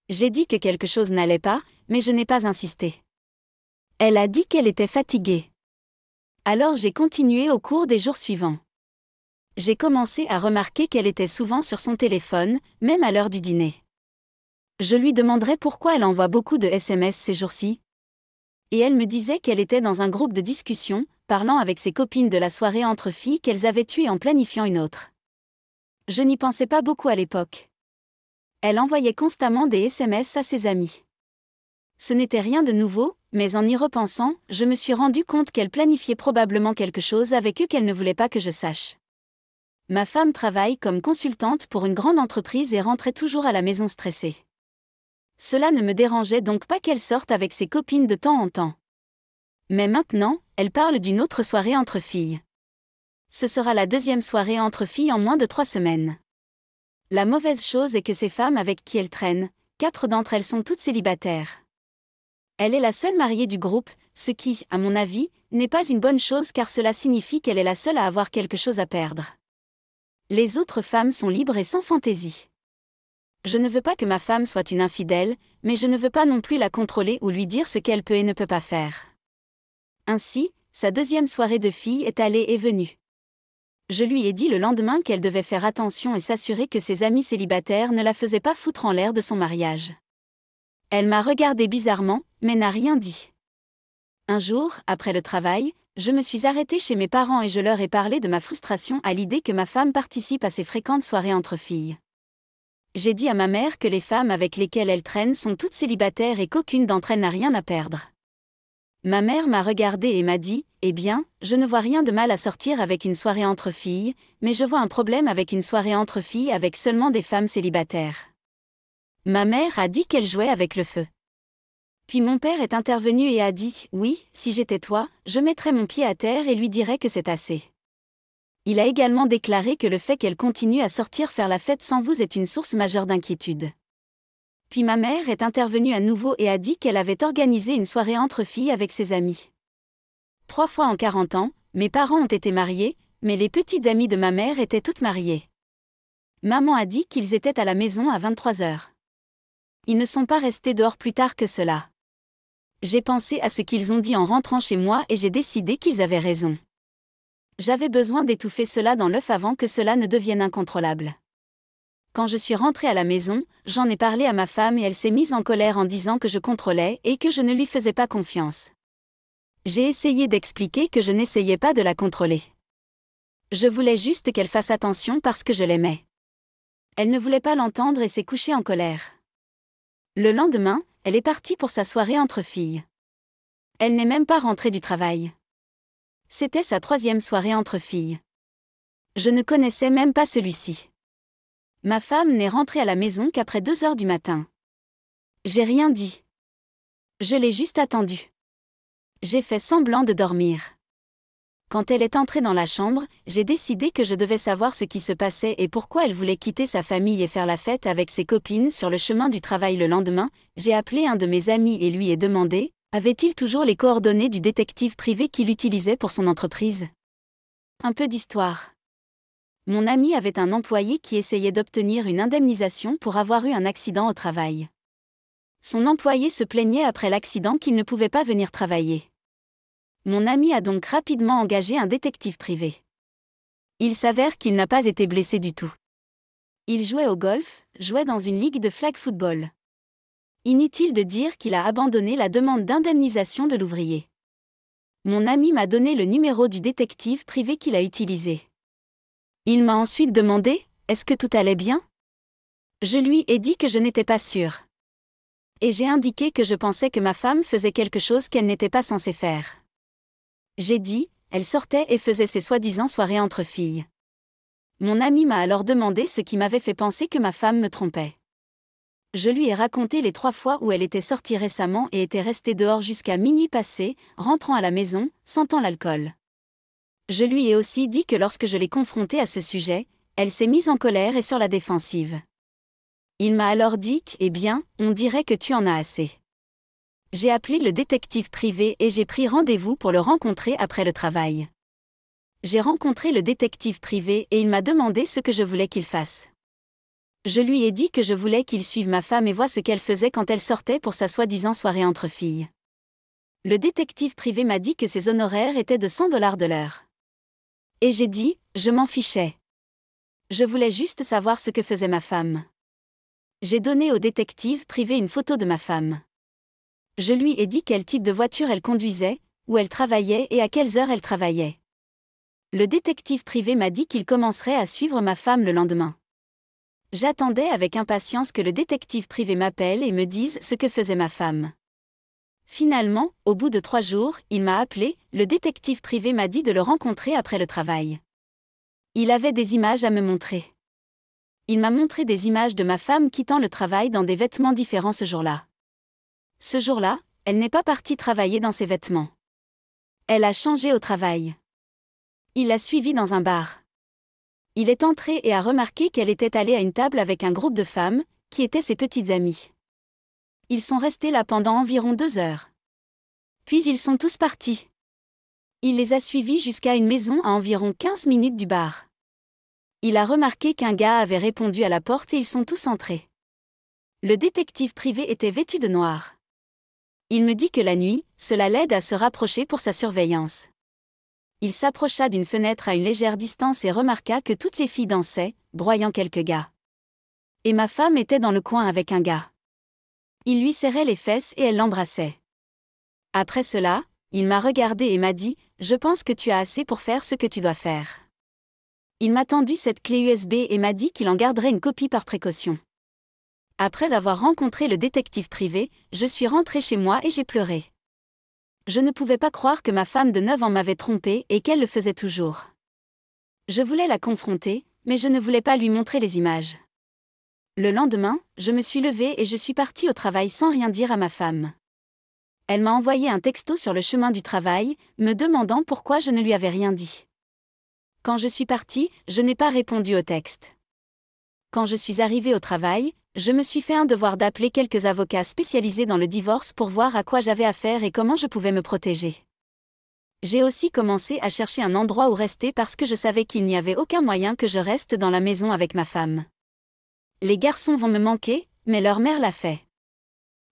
J'ai dit que quelque chose n'allait pas, mais je n'ai pas insisté. Elle a dit qu'elle était fatiguée. Alors j'ai continué au cours des jours suivants. J'ai commencé à remarquer qu'elle était souvent sur son téléphone, même à l'heure du dîner. Je lui demanderais pourquoi elle envoie beaucoup de SMS ces jours-ci. Et elle me disait qu'elle était dans un groupe de discussion, parlant avec ses copines de la soirée entre filles qu'elles avaient eue en planifiant une autre. Je n'y pensais pas beaucoup à l'époque. Elle envoyait constamment des SMS à ses amis. Ce n'était rien de nouveau, mais en y repensant, je me suis rendu compte qu'elle planifiait probablement quelque chose avec eux qu'elle ne voulait pas que je sache. Ma femme travaille comme consultante pour une grande entreprise et rentrait toujours à la maison stressée. Cela ne me dérangeait donc pas qu'elle sorte avec ses copines de temps en temps. Mais maintenant, elle parle d'une autre soirée entre filles. Ce sera la deuxième soirée entre filles en moins de 3 semaines. La mauvaise chose est que ces femmes avec qui elle traîne, 4 d'entre elles sont toutes célibataires. Elle est la seule mariée du groupe, ce qui, à mon avis, n'est pas une bonne chose car cela signifie qu'elle est la seule à avoir quelque chose à perdre. Les autres femmes sont libres et sans fantaisie. Je ne veux pas que ma femme soit une infidèle, mais je ne veux pas non plus la contrôler ou lui dire ce qu'elle peut et ne peut pas faire. Ainsi, sa deuxième soirée de filles est allée et venue. Je lui ai dit le lendemain qu'elle devait faire attention et s'assurer que ses amis célibataires ne la faisaient pas foutre en l'air de son mariage. Elle m'a regardé bizarrement, mais n'a rien dit. Un jour, après le travail, je me suis arrêtée chez mes parents et je leur ai parlé de ma frustration à l'idée que ma femme participe à ces fréquentes soirées entre filles. J'ai dit à ma mère que les femmes avec lesquelles elle traîne sont toutes célibataires et qu'aucune d'entre elles n'a rien à perdre. Ma mère m'a regardée et m'a dit « Eh bien, je ne vois rien de mal à sortir avec une soirée entre filles, mais je vois un problème avec une soirée entre filles avec seulement des femmes célibataires. » Ma mère a dit qu'elle jouait avec le feu. Puis mon père est intervenu et a dit « Oui, si j'étais toi, je mettrais mon pied à terre et lui dirais que c'est assez. » Il a également déclaré que le fait qu'elle continue à sortir faire la fête sans vous est une source majeure d'inquiétude. Puis ma mère est intervenue à nouveau et a dit qu'elle avait organisé une soirée entre filles avec ses amis. 3 fois en 40 ans, mes parents ont été mariés, mais les petites amies de ma mère étaient toutes mariées. Maman a dit qu'ils étaient à la maison à 23 heures. Ils ne sont pas restés dehors plus tard que cela. J'ai pensé à ce qu'ils ont dit en rentrant chez moi et j'ai décidé qu'ils avaient raison. J'avais besoin d'étouffer cela dans l'œuf avant que cela ne devienne incontrôlable. Quand je suis rentrée à la maison, j'en ai parlé à ma femme et elle s'est mise en colère en disant que je contrôlais et que je ne lui faisais pas confiance. J'ai essayé d'expliquer que je n'essayais pas de la contrôler. Je voulais juste qu'elle fasse attention parce que je l'aimais. Elle ne voulait pas l'entendre et s'est couchée en colère. Le lendemain, elle est partie pour sa soirée entre filles. Elle n'est même pas rentrée du travail. C'était sa 3e soirée entre filles. Je ne connaissais même pas celui-ci. Ma femme n'est rentrée à la maison qu'après 2 heures du matin. J'ai rien dit. Je l'ai juste attendue. J'ai fait semblant de dormir. Quand elle est entrée dans la chambre, j'ai décidé que je devais savoir ce qui se passait et pourquoi elle voulait quitter sa famille et faire la fête avec ses copines sur le chemin du travail le lendemain. J'ai appelé un de mes amis et lui ai demandé, avait-il toujours les coordonnées du détective privé qu'il utilisait pour son entreprise? Un peu d'histoire. Mon ami avait un employé qui essayait d'obtenir une indemnisation pour avoir eu un accident au travail. Son employé se plaignait après l'accident qu'il ne pouvait pas venir travailler. Mon ami a donc rapidement engagé un détective privé. Il s'avère qu'il n'a pas été blessé du tout. Il jouait au golf, jouait dans une ligue de flag football. Inutile de dire qu'il a abandonné la demande d'indemnisation de l'ouvrier. Mon ami m'a donné le numéro du détective privé qu'il a utilisé. Il m'a ensuite demandé, est-ce que tout allait bien? Je lui ai dit que je n'étais pas sûre. Et j'ai indiqué que je pensais que ma femme faisait quelque chose qu'elle n'était pas censée faire. J'ai dit, elle sortait et faisait ses soi-disant soirées entre filles. Mon ami m'a alors demandé ce qui m'avait fait penser que ma femme me trompait. Je lui ai raconté les 3 fois où elle était sortie récemment et était restée dehors jusqu'à minuit passé, rentrant à la maison, sentant l'alcool. Je lui ai aussi dit que lorsque je l'ai confrontée à ce sujet, elle s'est mise en colère et sur la défensive. Il m'a alors dit « Eh bien, on dirait que tu en as assez ». J'ai appelé le détective privé et j'ai pris rendez-vous pour le rencontrer après le travail. J'ai rencontré le détective privé et il m'a demandé ce que je voulais qu'il fasse. Je lui ai dit que je voulais qu'il suive ma femme et voie ce qu'elle faisait quand elle sortait pour sa soi-disant soirée entre filles. Le détective privé m'a dit que ses honoraires étaient de 100 $ de l'heure. Et j'ai dit, je m'en fichais. Je voulais juste savoir ce que faisait ma femme. J'ai donné au détective privé une photo de ma femme. Je lui ai dit quel type de voiture elle conduisait, où elle travaillait et à quelles heures elle travaillait. Le détective privé m'a dit qu'il commencerait à suivre ma femme le lendemain. J'attendais avec impatience que le détective privé m'appelle et me dise ce que faisait ma femme. Finalement, au bout de 3 jours, il m'a appelé, le détective privé m'a dit de le rencontrer après le travail. Il avait des images à me montrer. Il m'a montré des images de ma femme quittant le travail dans des vêtements différents ce jour-là. Ce jour-là, elle n'est pas partie travailler dans ses vêtements. Elle a changé au travail. Il l'a suivie dans un bar. Il est entré et a remarqué qu'elle était allée à une table avec un groupe de femmes, qui étaient ses petites amies. Ils sont restés là pendant environ 2 heures. Puis ils sont tous partis. Il les a suivis jusqu'à une maison à environ 15 minutes du bar. Il a remarqué qu'un gars avait répondu à la porte et ils sont tous entrés. Le détective privé était vêtu de noir. Il me dit que la nuit, cela l'aide à se rapprocher pour sa surveillance. Il s'approcha d'une fenêtre à une légère distance et remarqua que toutes les filles dansaient, broyant quelques gars. Et ma femme était dans le coin avec un gars. Il lui serrait les fesses et elle l'embrassait. Après cela, il m'a regardé et m'a dit « Je pense que tu as assez pour faire ce que tu dois faire ». Il m'a tendu cette clé USB et m'a dit qu'il en garderait une copie par précaution. Après avoir rencontré le détective privé, je suis rentrée chez moi et j'ai pleuré. Je ne pouvais pas croire que ma femme de 9 ans m'avait trompée et qu'elle le faisait toujours. Je voulais la confronter, mais je ne voulais pas lui montrer les images. Le lendemain, je me suis levée et je suis partie au travail sans rien dire à ma femme. Elle m'a envoyé un texto sur le chemin du travail, me demandant pourquoi je ne lui avais rien dit. Quand je suis partie, je n'ai pas répondu au texte. Quand je suis arrivée au travail, je me suis fait un devoir d'appeler quelques avocats spécialisés dans le divorce pour voir à quoi j'avais affaire et comment je pouvais me protéger. J'ai aussi commencé à chercher un endroit où rester parce que je savais qu'il n'y avait aucun moyen que je reste dans la maison avec ma femme. Les garçons vont me manquer, mais leur mère l'a fait.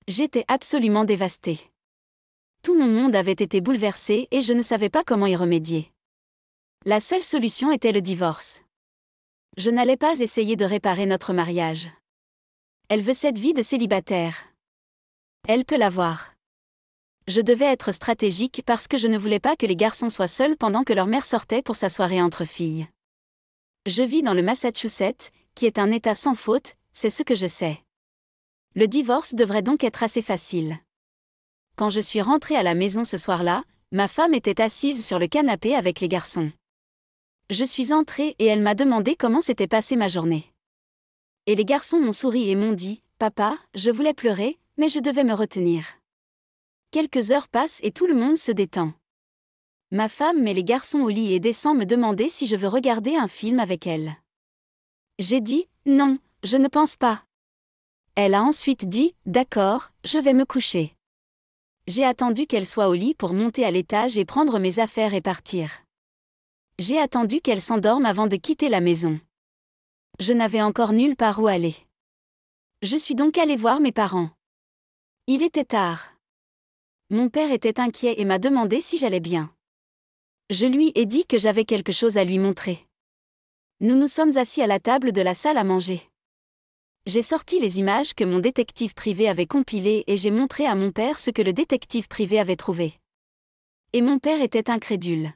J'étais absolument dévastée. Tout mon monde avait été bouleversé et je ne savais pas comment y remédier. La seule solution était le divorce. Je n'allais pas essayer de réparer notre mariage. Elle veut cette vie de célibataire. Elle peut l'avoir. Je devais être stratégique parce que je ne voulais pas que les garçons soient seuls pendant que leur mère sortait pour sa soirée entre filles. Je vis dans le Massachusetts, qui est un État sans faute, c'est ce que je sais. Le divorce devrait donc être assez facile. Quand je suis rentrée à la maison ce soir-là, ma femme était assise sur le canapé avec les garçons. Je suis entrée et elle m'a demandé comment s'était passée ma journée. Et les garçons m'ont souri et m'ont dit « Papa, je voulais pleurer, mais je devais me retenir. » Quelques heures passent et tout le monde se détend. Ma femme met les garçons au lit et descend me demander si je veux regarder un film avec elle. J'ai dit « Non, je ne pense pas. » Elle a ensuite dit « D'accord, je vais me coucher. » J'ai attendu qu'elle soit au lit pour monter à l'étage et prendre mes affaires et partir. J'ai attendu qu'elle s'endorme avant de quitter la maison. Je n'avais encore nulle part où aller. Je suis donc allée voir mes parents. Il était tard. Mon père était inquiet et m'a demandé si j'allais bien. Je lui ai dit que j'avais quelque chose à lui montrer. Nous nous sommes assis à la table de la salle à manger. J'ai sorti les images que mon détective privé avait compilées et j'ai montré à mon père ce que le détective privé avait trouvé. Et mon père était incrédule.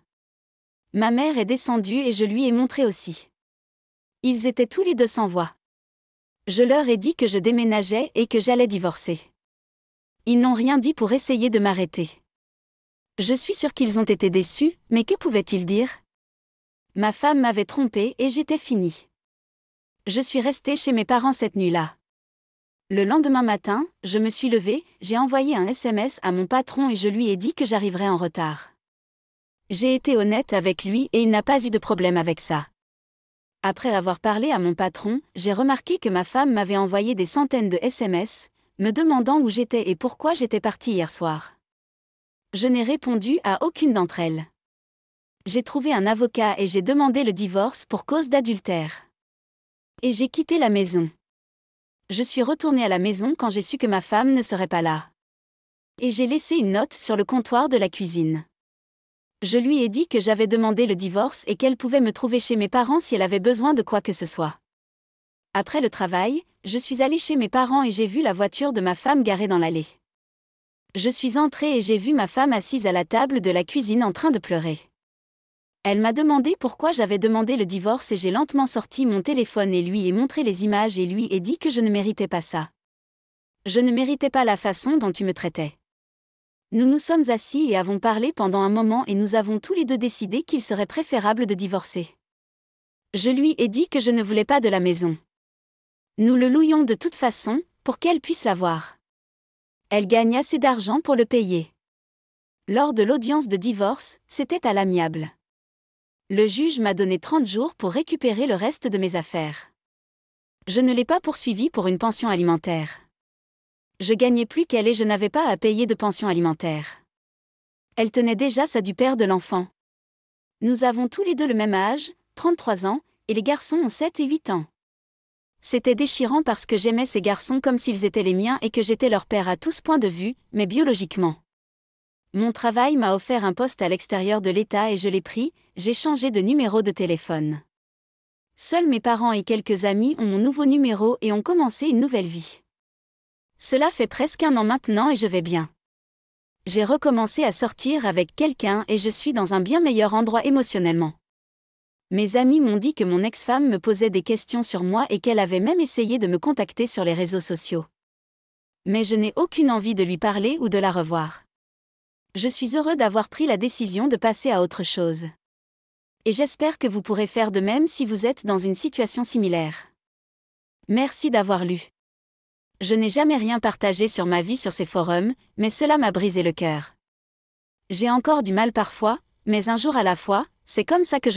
Ma mère est descendue et je lui ai montré aussi. Ils étaient tous les deux sans voix. Je leur ai dit que je déménageais et que j'allais divorcer. Ils n'ont rien dit pour essayer de m'arrêter. Je suis sûre qu'ils ont été déçus, mais que pouvaient-ils dire? Ma femme m'avait trompée et j'étais finie. Je suis restée chez mes parents cette nuit-là. Le lendemain matin, je me suis levée, j'ai envoyé un SMS à mon patron et je lui ai dit que j'arriverais en retard. J'ai été honnête avec lui et il n'a pas eu de problème avec ça. Après avoir parlé à mon patron, j'ai remarqué que ma femme m'avait envoyé des centaines de SMS, me demandant où j'étais et pourquoi j'étais partie hier soir. Je n'ai répondu à aucune d'entre elles. J'ai trouvé un avocat et j'ai demandé le divorce pour cause d'adultère. Et j'ai quitté la maison. Je suis retournée à la maison quand j'ai su que ma femme ne serait pas là. Et j'ai laissé une note sur le comptoir de la cuisine. Je lui ai dit que j'avais demandé le divorce et qu'elle pouvait me trouver chez mes parents si elle avait besoin de quoi que ce soit. Après le travail, je suis allée chez mes parents et j'ai vu la voiture de ma femme garée dans l'allée. Je suis entrée et j'ai vu ma femme assise à la table de la cuisine en train de pleurer. Elle m'a demandé pourquoi j'avais demandé le divorce et j'ai lentement sorti mon téléphone et lui ai montré les images et lui ai dit que je ne méritais pas ça. Je ne méritais pas la façon dont tu me traitais. Nous nous sommes assis et avons parlé pendant un moment et nous avons tous les deux décidé qu'il serait préférable de divorcer. Je lui ai dit que je ne voulais pas de la maison. Nous le louions de toute façon, pour qu'elle puisse l'avoir. Elle gagne assez d'argent pour le payer. Lors de l'audience de divorce, c'était à l'amiable. Le juge m'a donné 30 jours pour récupérer le reste de mes affaires. Je ne l'ai pas poursuivie pour une pension alimentaire. Je gagnais plus qu'elle et je n'avais pas à payer de pension alimentaire. Elle tenait déjà ça du père de l'enfant. Nous avons tous les deux le même âge, 33 ans, et les garçons ont 7 et 8 ans. C'était déchirant parce que j'aimais ces garçons comme s'ils étaient les miens et que j'étais leur père à tous points de vue, mais biologiquement. Mon travail m'a offert un poste à l'extérieur de l'État et je l'ai pris, j'ai changé de numéro de téléphone. Seuls mes parents et quelques amis ont mon nouveau numéro et ont commencé une nouvelle vie. Cela fait presque 1 an maintenant et je vais bien. J'ai recommencé à sortir avec quelqu'un et je suis dans un bien meilleur endroit émotionnellement. Mes amis m'ont dit que mon ex-femme me posait des questions sur moi et qu'elle avait même essayé de me contacter sur les réseaux sociaux. Mais je n'ai aucune envie de lui parler ou de la revoir. Je suis heureux d'avoir pris la décision de passer à autre chose. Et j'espère que vous pourrez faire de même si vous êtes dans une situation similaire. Merci d'avoir lu. Je n'ai jamais rien partagé sur ma vie sur ces forums, mais cela m'a brisé le cœur. J'ai encore du mal parfois, mais un jour à la fois, c'est comme ça que je